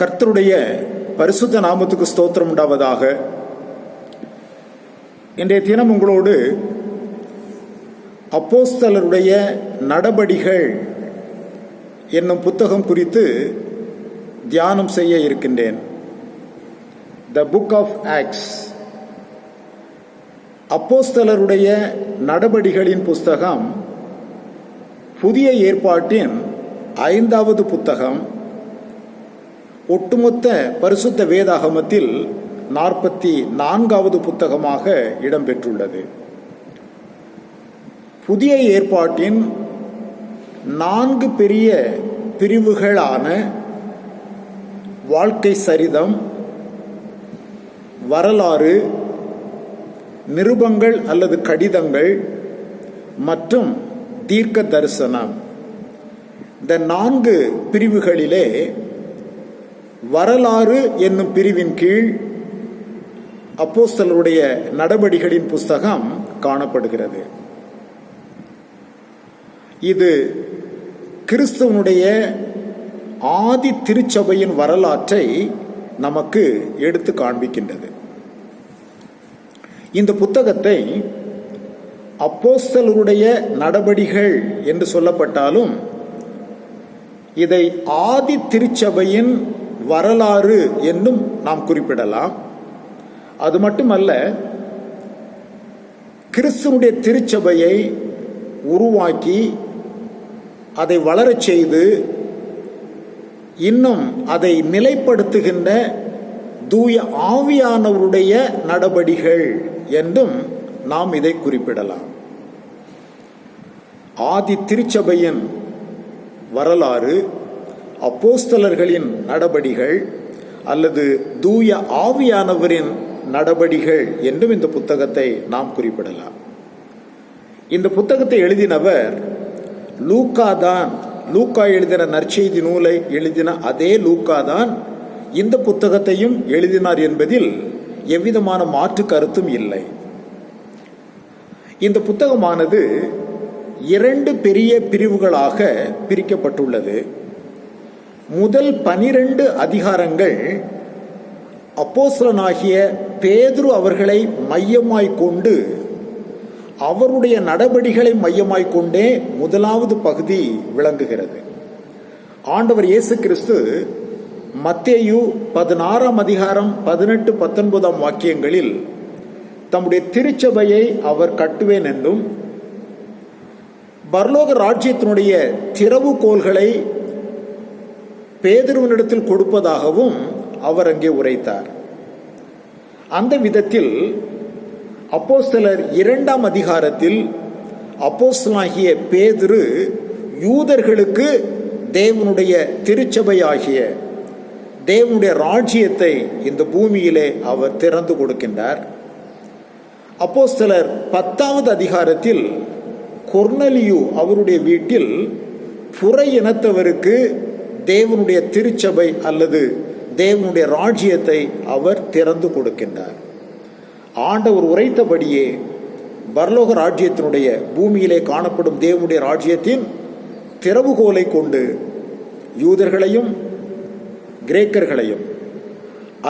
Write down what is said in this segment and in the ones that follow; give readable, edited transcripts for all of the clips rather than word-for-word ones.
கர்த்தருடைய பரிசுத்த நாமத்துக்கு ஸ்தோத்திரம் உண்டாவதாக. இன்றைய தினம் உங்களோடு அப்போஸ்தலருடைய நடபடிகள் என்னும் புத்தகம் குறித்து தியானம் செய்ய இருக்கின்றேன். த புக் ஆஃப் ஆக்ட்ஸ், அப்போஸ்தலருடைய நடபடிகளின் புஸ்தகம் புதிய ஏற்பாட்டின் 5வது புத்தகம். ஒட்டுமொத்த பரிசுத்த வேதாகமத்தில் 44வது புத்தகமாக இடம்பெற்றுள்ளது. புதிய ஏற்பாட்டின் 4 பெரிய பிரிவுகளான வாழ்க்கை சரிதம், வரலாறு, நிருபங்கள் அல்லது கடிதங்கள் மற்றும் தீர்க்க தரிசனம். இந்த 4 பிரிவுகளிலே வரலாறு என்னும் பிரிவின் கீழ் அப்போஸ்தலருடைய நடபடிகளின் புஸ்தகம் காணப்படுகிறது. இது கிறிஸ்துவனுடைய ஆதி திருச்சபையின் வரலாற்றை நமக்கு எடுத்து காண்பிக்கின்றது. இந்த புத்தகத்தை அப்போஸ்தலருடைய நடபடிகள் என்று சொல்லப்பட்டாலும் இதை ஆதி திருச்சபையின் வரலாறு என்னும் நாம் குறிப்பிடலாம். அது மட்டுமல்ல, கிறிஸ்துவனுடைய திருச்சபையை உருவாக்கி அதை வளரச் செய்து இன்னும் அதை நிலைப்படுத்துகின்ற தூய ஆவியானவருடைய நடபடிகள் என்றும் நாம் இதை குறிப்பிடலாம். ஆதி திருச்சபையின் வரலாறு, அப்போஸ்தலர்களின் நடபடிகள் அல்லது தூய ஆவியானவரின் நடபடிகள் என்றும் இந்த புத்தகத்தை நாம் குறிப்பிடலாம். இந்த புத்தகத்தை எழுதினவர் லூக்கா தான். லூக்கா எழுதின நற்செய்தி நூலை எழுதின அதே லூக்கா தான் இந்த புத்தகத்தையும் எழுதினார் என்பதில் எவ்விதமான மாற்று கருத்தும் இல்லை. இந்த புத்தகமானது 2 பெரிய பிரிவுகளாக பிரிக்கப்பட்டுள்ளது. முதல் 12 அதிகாரங்கள் அப்போஸ்தலனாகிய பேதுரு அவர்களை மையமாய் கொண்டு அவருடைய நடபடிகளை மையமாய் கொண்டே முதலாவது பகுதி விளங்குகிறது. ஆண்டவர் இயேசு கிறிஸ்து மத்தேயு 16ஆம் அதிகாரம் 18, 19 வாக்கியங்களில் தம்முடைய திருச்சபையை அவர் கட்டுவேன் என்றும் பரலோக ராஜ்யத்தினுடைய திறவுகோல்களை பேதுருவினிடத்தில் கொடுப்பதாகவும் அவர் அங்கே உரைத்தார். அந்த விதத்தில் அப்போஸ்தலர் 2ஆம் அதிகாரத்தில் அப்போஸ்தலனாகிய பேதுரு யூதர்களுக்கு தேவனுடைய திருச்சபையாகிய தேவனுடைய ராஜ்யத்தை இந்த பூமியிலே அவர் திறந்து கொடுக்கின்றார். அப்போஸ்தலர் 10வது அதிகாரத்தில் கொர்நேலியு அவருடைய வீட்டில் புற இனத்தவருக்கு தேவனுடைய திருச்சபை அல்லது தேவனுடைய ராஜ்யத்தை அவர் திறந்து கொடுக்கின்றார். ஆண்டவர் உரைத்தபடியே பரலோக ராஜ்யத்தினுடைய பூமியிலே காணப்படும் தேவனுடைய ராஜ்யத்தின் திறவுகோலை கொண்டு யூதர்களையும் கிரேக்கர்களையும்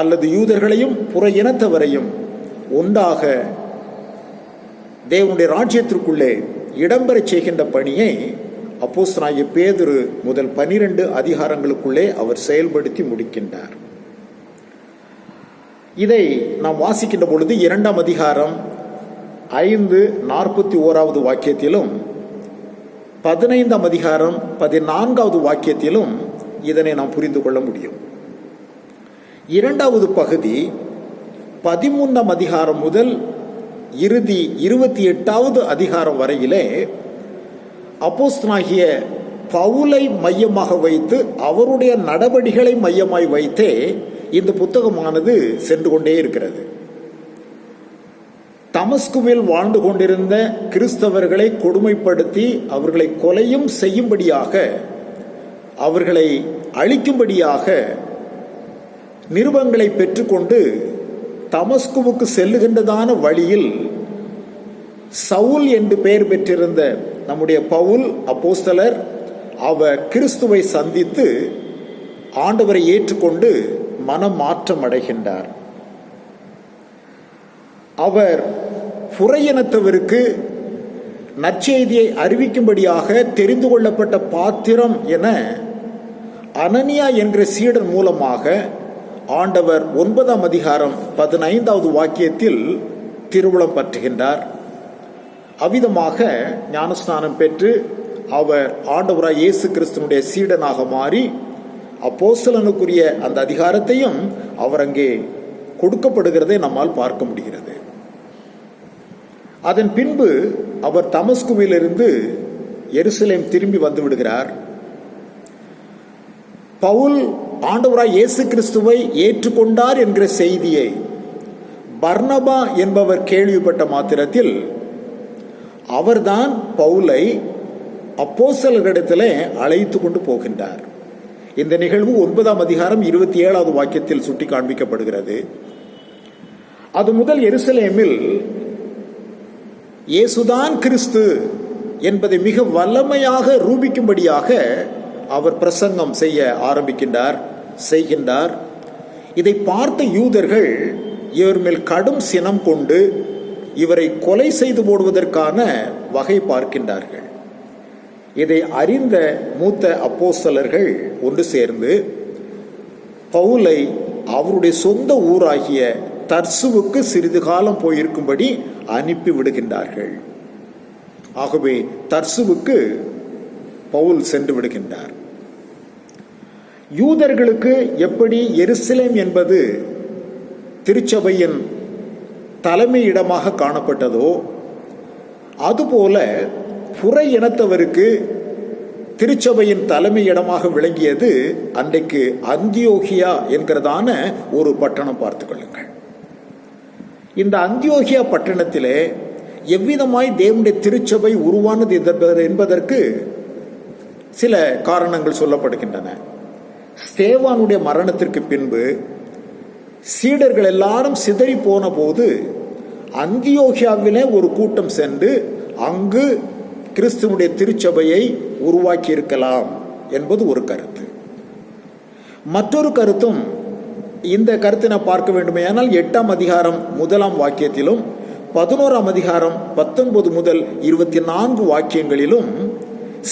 அல்லது யூதர்களையும் புற இனத்தவரையும் ஒன்றாக தேவனுடைய ராஜ்யத்திற்குள்ளே இடம்பெறச் செய்கின்ற பணியை அப்போஸ்தலனாகிய பேதுரு முதல் 12 அதிகாரங்களுக்குள்ளே அவர் செயல்படுத்தி முடிக்கின்றார். இதை நாம் வாசிக்கின்ற பொழுது 2ஆம் அதிகாரம் 5:41 வாக்கியத்திலும் 15ஆம் அதிகாரம் 14வது வாக்கியத்திலும் இதனை நாம் புரிந்து கொள்ள முடியும். 2வது பகுதி 13ஆம் அதிகாரம் முதல் இறுதி 28வது அதிகாரம் வரையிலே அப்போஸ்தலனாகிய பவுலை மையமாக வைத்து அவருடைய நடபடிகளை மையமாய் வைத்தே இந்த புத்தகமானது சென்று கொண்டே இருக்கிறது. தமஸ்குவில் வாழ்ந்து கொண்டிருந்த கிறிஸ்தவர்களை கொடுமைப்படுத்தி அவர்களை கொலையும் செய்யும்படியாக, அவர்களை அழிக்கும்படியாக நிருபங்களை பெற்றுக்கொண்டு தமஸ்குவுக்கு செல்லுகின்றதான வழியில் சவுல் என்று பெயர் பெற்றிருந்த நம்முடைய பவுல் அப்போஸ்தலர் அவர் கிறிஸ்துவை சந்தித்து ஆண்டவரை ஏற்றுக்கொண்டு மனம் மாற்றம் அடைகின்றார். அவர் புறையினத்தவருக்கு நற்செய்தியை அறிவிக்கும்படியாக தெரிந்து கொள்ளப்பட்ட பாத்திரம் என அனனியா என்கிற சீடன் மூலமாக ஆண்டவர் 9ஆம் அதிகாரம் 15வது வாக்கியத்தில் திருவுளம் பற்றுகின்றார். அவ்விதமாக ஞானஸ்நானம் பெற்று அவர் ஆண்டவராய் இயேசு கிறிஸ்துவனுடைய சீடனாக மாறி அப்போஸ்தலனுக்குரிய அந்த அதிகாரத்தையும் அவர் அங்கே கொடுக்கப்படுகிறதை நம்மால் பார்க்க முடிகிறது. அதன் பின்பு அவர் தமஸ்குவிலிருந்து எருசலேம் திரும்பி வந்து விடுகிறார். பவுல் ஆண்டவராய் இயேசு கிறிஸ்துவை ஏற்றுக்கொண்டார் என்கிற செய்தியை பர்னபா என்பவர் கேள்விப்பட்ட மாத்திரத்தில் அவர்தான் பவுலை அப்போஸ்தலர்களிடத்திலே அழைத்து கொண்டு போகின்றார். இந்த நிகழ்வு 9ஆம் அதிகாரம் 27வது வாக்கியத்தில் சுட்டி காண்பிக்கப்படுகிறது. அது முதல் எருசலேமில் இயேசுதான் கிறிஸ்து என்பதை மிக வல்லமையாக ரூபிக்கும்படியாக அவர் பிரசங்கம் செய்ய செய்கின்றார். இதை பார்த்த யூதர்கள் இவர் மேல் கடும் சினம் கொண்டு இவரை கொலை செய்து போடுவதற்கான வகை பார்க்கின்றார்கள். இதை அறிந்த மூத்த அப்போஸ்தலர்கள் ஒன்று சேர்ந்து பவுலை அவருடைய சொந்த ஊராகிய தர்சுவுக்கு சிறிது காலம் போயிருக்கும்படி அனுப்பி விடுகின்றார்கள். ஆகவே தர்சுவுக்கு பவுல் சென்று விடுகின்றார். யூதர்களுக்கு எப்படி எருசலேம் என்பது திருச்சபையின் தலைமை இடமாக காணப்பட்டதோ அதுபோல புற இனத்தவருக்கு திருச்சபையின் தலைமை இடமாக விளங்கியது அன்றைக்கு அந்தியோகியா என்கிறதான ஒரு பட்டணம். பார்த்துக் கொள்ளுங்கள். இந்த அந்தியோகியா பட்டணத்திலே எவ்விதமாய் தேவனுடைய திருச்சபை உருவானது என்பதற்கு சில காரணங்கள் சொல்லப்படுகின்றன. ஸ்தேவானுடைய மரணத்திற்கு பின்பு சீடர்கள் எல்லாரும் சிதறி போன போது அந்தியோகியாவிலே ஒரு கூட்டம் சென்று அங்கு கிறிஸ்துவனுடைய திருச்சபையை உருவாக்கி இருக்கலாம் என்பது ஒரு கருத்து. மற்றொரு கருத்தும் இந்த கருத்தை நான் பார்க்க வேண்டுமே ஆனால் 8ஆம் அதிகாரம் 1ஆம் வாக்கியத்திலும் 11ஆம் அதிகாரம் 19 முதல் 24 வாக்கியங்களிலும்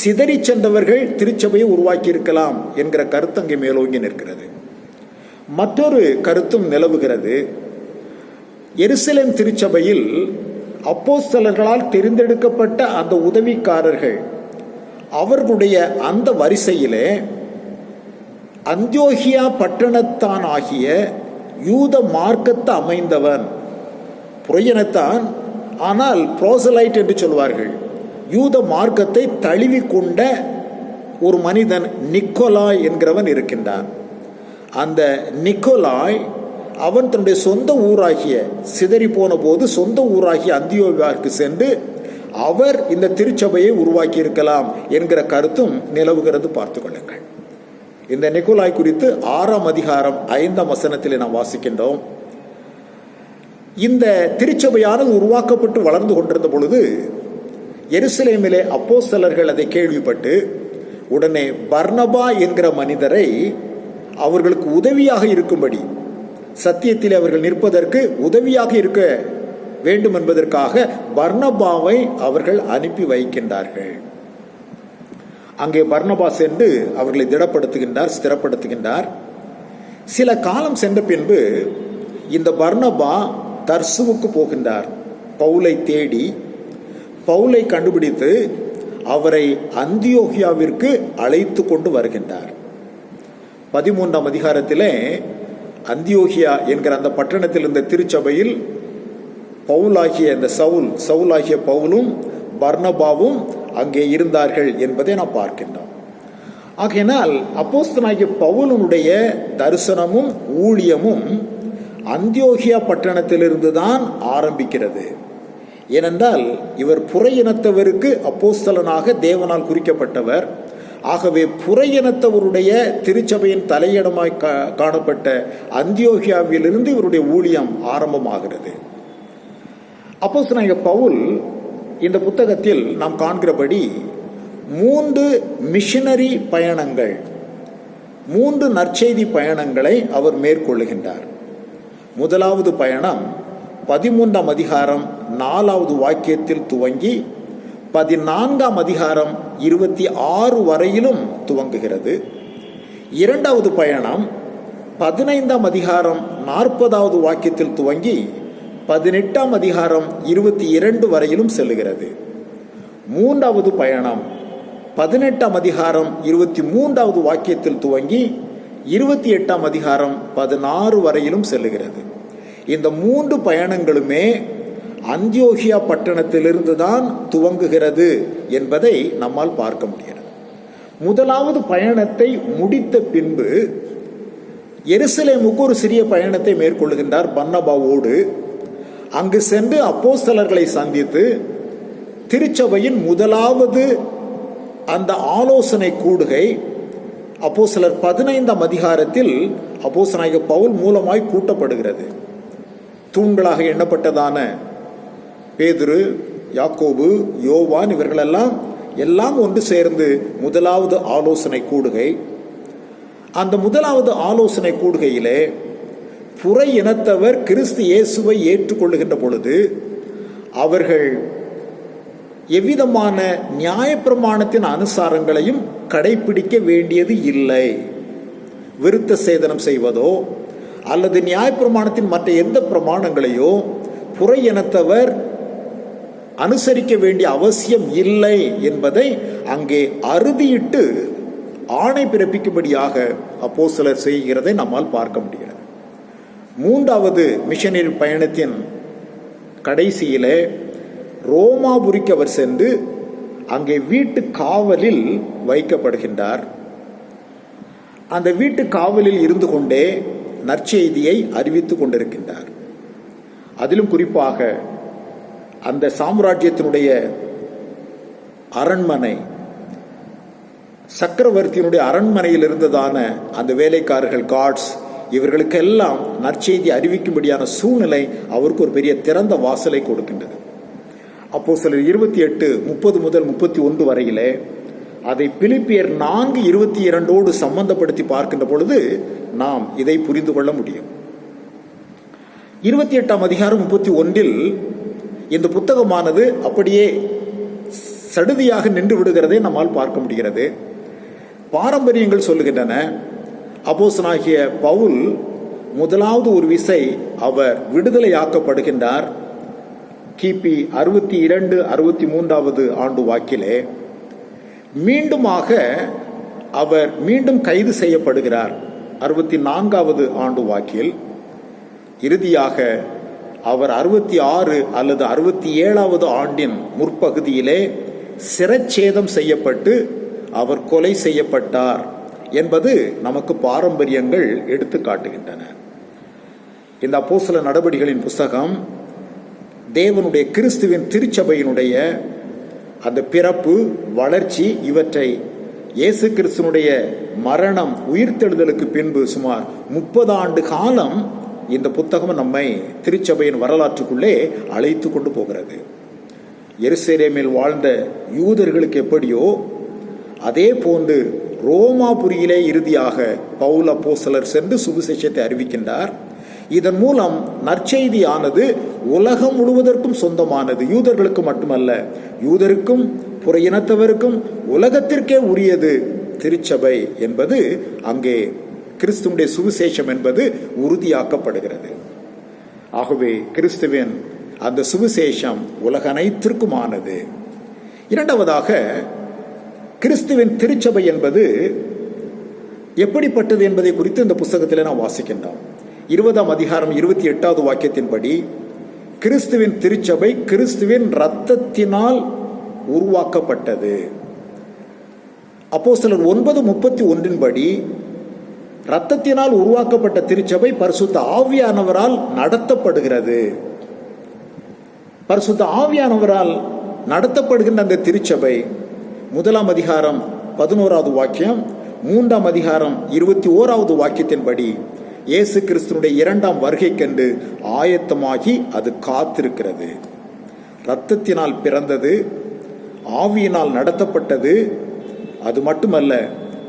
சிதறி சென்றவர்கள் திருச்சபையை உருவாக்கி இருக்கலாம் என்கிற கருத்து அங்கே மேலோங்கி நிற்கிறது. மற்றொரு கருத்தும் நிலவுகிறது. எருசலேம் திருச்சபையில் அப்போஸ்தலர்களால் தெரிந்தெடுக்கப்பட்ட அந்த உதவிக்காரர்கள் அவர்களுடைய அந்த வரிசையிலே அந்தியோகியா பட்டணத்தான் ஆகிய யூத மார்க்கத்தை அமைந்தவன் புறையினத்தான், ஆனால் புரோசலைட் என்று சொல்வார்கள், யூத மார்க்கத்தை தழுவி கொண்ட ஒரு மனிதன் நிக்கோலாய் என்கிறவன் இருக்கின்றான். அந்த நிக்கோலாய் அவன் தன்னுடைய சொந்த ஊராகிய சிதறி போன போது சொந்த ஊராகிய அந்தியோகியாவுக்கு சென்று அவர் இந்த திருச்சபையை உருவாக்கி இருக்கலாம் என்கிற கருத்தும் நிலவுகிறது. பார்த்துக் கொள்ளுங்கள். இந்த நிக்கோலாய் குறித்து 6ஆம் அதிகாரம் 5ஆம் வசனத்தில் நாம் வாசிக்கின்றோம். இந்த திருச்சபையானது உருவாக்கப்பட்டு வளர்ந்து கொண்டிருந்த பொழுது எருசலேமிலே அப்போஸ்தலர்கள் அதை கேள்விப்பட்டு உடனே பர்னபா என்கிற மனிதரை அவர்களுக்கு உதவியாக இருக்கும்படி, சத்தியத்தில் அவர்கள் நிற்பதற்கு உதவியாக இருக்க வேண்டும் என்பதற்காக பர்னபாவை அவர்கள் அனுப்பி வைக்கின்றார்கள். அங்கே பர்னபா சென்று அவர்களை ஸ்திரப்படுத்துகின்றார். சில காலம் சென்ற பின்பு இந்த பர்னபா தர்சுவுக்கு போகின்றார். பவுலை தேடி பவுலை கண்டுபிடித்து அவரை அந்தியோகியாவிற்கு அழைத்து கொண்டு வருகின்றார். 13ஆம் அதிகாரத்திலே அந்தியோகியா என்கிற அந்த பட்டணத்தில் இருந்த திருச்சபையில் பவுலாகிய இந்த சவுலாகிய பவுலும் பர்னபாவும் அங்கே இருந்தார்கள் என்பதை நாம் பார்க்கின்றோம். ஆகையினால் அப்போஸ்தலனாகிய பவுலனுடைய தரிசனமும் ஊழியமும் அந்தியோகியா பட்டணத்திலிருந்து தான் ஆரம்பிக்கிறது. ஏனென்றால் இவர் புறையினத்தவருக்கு அப்போஸ்தலனாக தேவனால் குறிக்கப்பட்டவர். ஆகவே புறையினத்தவருடைய திருச்சபையின் தலையிடமாய் காணப்பட்ட அந்தியோகியாவிலிருந்து இவருடைய ஊழியம் ஆரம்பமாகிறது. அப்போஸ்தலனாகிய பவுல் இந்த புத்தகத்தில் நாம் காண்கிறபடி 3 மிஷனரி பயணங்கள் 3 நற்செய்தி பயணங்களை அவர் மேற்கொள்ளுகின்றார். முதலாவது பயணம் 13ஆம் அதிகாரம் 4வது வாக்கியத்தில் துவங்கி 14ஆம் அதிகாரம் 26 வரையிலும் துவங்குகிறது. இரண்டாவது பயணம் 15ஆம் அதிகாரம் 40வது வாக்கியத்தில் துவங்கி 18ஆம் அதிகாரம் 22 வரையிலும் செல்லுகிறது. மூன்றாவது பயணம் 18ஆம் அதிகாரம் 23வது வாக்கியத்தில் துவங்கி 28ஆம் அதிகாரம் 16 வரையிலும் செல்லுகிறது. இந்த 3 பயணங்களுமே அந்தியோகியா பட்டணத்திலிருந்து தான் துவங்குகிறது என்பதை நம்மால் பார்க்க முடிகிறது. முதலாவது பயணத்தை முடித்த பின்பு எருசலேமுக்கு ஒரு சிறிய பயணத்தை மேற்கொள்ளுகின்றார் பர்னபாவோடு. அங்கு சென்று அப்போஸ்தலர்களை சந்தித்து திருச்சபையின் முதலாவது அந்த ஆலோசனை கூடுகை அப்போஸ்தலர் 15ஆம் அதிகாரத்தில் அப்போஸ்தலனாகிய பவுல் மூலமாய் கூட்டப்படுகிறது. தூண்களாக எண்ணப்பட்டதான பேதுரு, யாக்கோபு, யோவான் இவர்களெல்லாம் ஒன்று சேர்ந்து முதலாவது ஆலோசனை கூடுகை. அந்த முதலாவது ஆலோசனை கூடுகையிலே புற இனத்தவர் கிறிஸ்து இயேசுவை ஏற்றுக்கொள்ளுகின்ற பொழுது அவர்கள் எவ்விதமான நியாயப்பிரமாணத்தின் அனுசாரங்களையும் கடைபிடிக்க வேண்டியது இல்லை. விருத்த சேதனம் செய்வதோ அல்லது நியாயப்பிரமாணத்தின் மற்ற எந்த பிரமாணங்களையோ புற இனத்தவர் அனுசரிக்க வேண்டிய அவசியம் இல்லை என்பதை அங்கே அறுதியிட்டு ஆணை பிறப்பிக்கும்படியாக அப்போஸ்தலர் செய்கிறதை நம்மால் பார்க்க முடிகிறது. மூன்றாவது மிஷனரி பயணத்தின் கடைசியிலே ரோமாபுரிக்கு அவர் சென்று அங்கே வீட்டு காவலில் வைக்கப்படுகின்றார். அந்த வீட்டு காவலில் இருந்து கொண்டே நற்செய்தியை அறிவித்துக் கொண்டிருக்கின்றார். அதிலும் குறிப்பாக அந்த சாம்ராஜ்யத்தினுடைய அரண்மனை, சக்கரவர்த்தியினுடைய அரண்மனையில் இருந்ததான அந்த வேலைக்காரர்கள், கார்ட்ஸ், இவர்களுக்கெல்லாம் நற்செய்தி அறிவிக்கும்படியான சூழ்நிலை அவருக்கு ஒரு பெரிய திறந்த வாசலை கொடுக்கின்றது. அப்போஸ்தலர் 28:30 முதல் 31 வரையிலே அதை பிலிப்பியர் 4:22 சம்பந்தப்படுத்தி பார்க்கின்ற பொழுது நாம் இதை புரிந்து கொள்ள முடியும். 28ஆம் அதிகாரம் 31 இந்த புத்தகமானது அப்படியே சடுதியாக நின்று விடுகிறதை நம்மால் பார்க்க முடிகிறது. பாரம்பரியங்கள் சொல்லுகின்றன, அப்போஸ்தலனாகிய பவுல் முதலாவது ஒரு விசை அவர் விடுதலையாக்கப்படுகின்றார் கிபி 62-63 ஆண்டு வாக்கிலே. மீண்டுமாக அவர் மீண்டும் கைது செய்யப்படுகிறார் 64வது ஆண்டு வாக்கில். இறுதியாக அவர் 66 அல்லது 67வது ஆண்டின் முற்பகுதியிலே சிரச்சேதம் செய்யப்பட்டு அவர் கொலை செய்யப்பட்டார் என்பது நமக்கு பாரம்பரியங்கள் எடுத்து காட்டுகின்றன. இந்த அப்போஸ்தல நடபடிகளின் புஸ்தகம் தேவனுடைய கிறிஸ்துவின் திருச்சபையினுடைய அந்த பிறப்பு, வளர்ச்சி, இவற்றை இயேசு கிறிஸ்துவனுடைய மரணம், உயிர்த்தெழுதலுக்கு பின்பு சுமார் 30 ஆண்டு காலம் இந்த புத்தகம் நம்மை திருச்சபையின் வரலாற்றுக்குள்ளே அழைத்து கொண்டு போகிறது. எருசலேமில் வாழ்ந்த யூதர்களுக்கு எப்படியோ அதே போன்று ரோமாபுரியிலே இறுதியாக பவுல் அப்போஸ்தலர் சென்று சுவிசேஷத்தை அறிவிக்கின்றார். இதன் மூலம் நற்செய்தியானது உலகம் முழுவதற்கும் சொந்தமானது. யூதர்களுக்கு மட்டுமல்ல, யூதருக்கும் புற இனத்தவருக்கும் உலகத்திற்கே உரியது திருச்சபை என்பது அங்கே கிறிஸ்துவுடைய சுவிசேஷம் என்பது உறுதியாக்கப்படுகிறது. ஆகவே கிறிஸ்துவின் அந்த சுவிசேஷம் உலக அனைத்திற்குமானது. இரண்டாவதாக, கிறிஸ்துவின் திருச்சபை என்பது எப்படிப்பட்டது என்பதை குறித்து இந்த புத்தகத்தில் நாம் வாசிக்கின்றோம். 20ஆம் அதிகாரம் 28வது வாக்கியத்தின்படி கிறிஸ்துவின் திருச்சபை கிறிஸ்துவின் இரத்தத்தினால் உருவாக்கப்பட்டது. அப்போஸ்தலர் 9:31 படி இரத்தத்தினால் உருவாக்கப்பட்ட திருச்சபை பரிசுத்த ஆவியானவரால் நடத்தப்படுகிறது. பரிசுத்த ஆவியானவரால் நடத்தப்படுகின்ற அந்த திருச்சபை 1ஆம் அதிகாரம் 11வது வாக்கியம், 3ஆம் அதிகாரம் 21வது வாக்கியத்தின்படி இயேசு கிறிஸ்துனுடைய 2ஆம் வருகைக்கென்று ஆயத்தமாகி அது காத்திருக்கிறது. இரத்தத்தினால் பிறந்தது, ஆவியினால் நடத்தப்பட்டது. அது மட்டுமல்ல,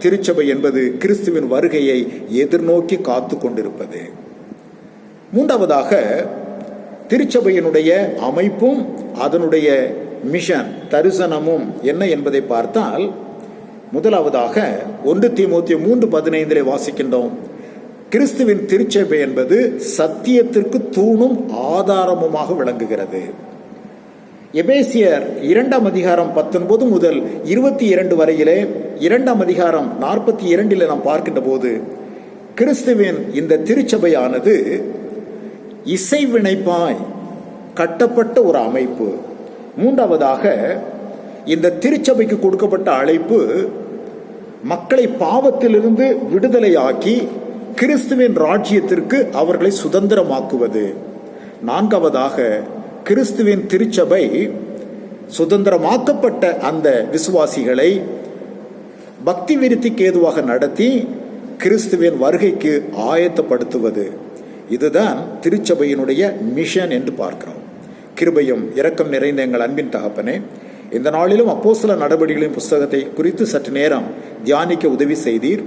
திருச்சபை என்பது கிறிஸ்துவின் வருகையை எதிர்நோக்கி காத்து கொண்டிருப்பது. மூன்றாவதாக, திருச்சபையினுடைய அமைப்பும் அதனுடைய மிஷன் தரிசனமும் என்ன என்பதை பார்த்தால், முதலாவதாக 1 தீமோத்தேயு 3:15 வாசிக்கின்றோம். கிறிஸ்துவின் திருச்சபை என்பது சத்தியத்திற்கு தூணும் ஆதாரமுமாக விளங்குகிறது. எபேசியர் 2:19 முதல் 22 வரையிலே 2:42 நாம் பார்க்கின்ற போது, கிறிஸ்துவின் இந்த திருச்சபையானது இசைவினைப்பாய் கட்டப்பட்ட ஒரு அமைப்பு. மூன்றாவதாக, இந்த திருச்சபைக்கு கொடுக்கப்பட்ட அழைப்பு மக்களை பாவத்திலிருந்து விடுதலையாக்கி கிறிஸ்துவின் ராஜ்யத்திற்கு அவர்களை சுதந்திரமாக்குவது. நான்காவதாக, கிறிஸ்துவின் திருச்சபை சுதந்திரமாக்கப்பட்ட அந்த விசுவாசிகளை பக்தி விருத்திக்கு ஏதுவாக நடத்தி கிறிஸ்துவின் வருகைக்கு ஆயத்தப்படுத்துவது. இதுதான் திருச்சபையினுடைய மிஷன் என்று பார்க்கிறோம். கிருபையும் இரக்கம் நிறைந்த எங்கள் அன்பின் தகப்பனே, இந்த நாளிலும் அப்போஸ்தலர் நடபடிகளின் புஸ்தகத்தை குறித்து சற்று நேரம் தியானிக்க உதவி செய்தீர்.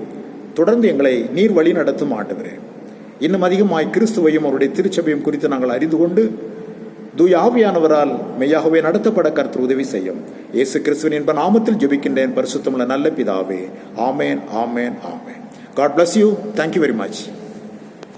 தொடர்ந்து எங்களை நீர் வழி நடத்தும் ஆண்டவரே. இன்னும் அதிகமாய் கிறிஸ்துவையும் அவருடைய திருச்சபையும் குறித்து நாங்கள் அறிந்து கொண்டு தூய ஆவியானவரால் மெய்யாகவே நடத்தப்பட கர்த்தர் உதவி செய்யும். இயேசு கிறிஸ்துவின் என்ப நாமத்தில் ஜெபிக்கின்றேன் பரிசுத்தமுள்ள நல்ல பிதாவே. ஆமேன், ஆமேன், ஆமேன். God bless you. Thank you very much.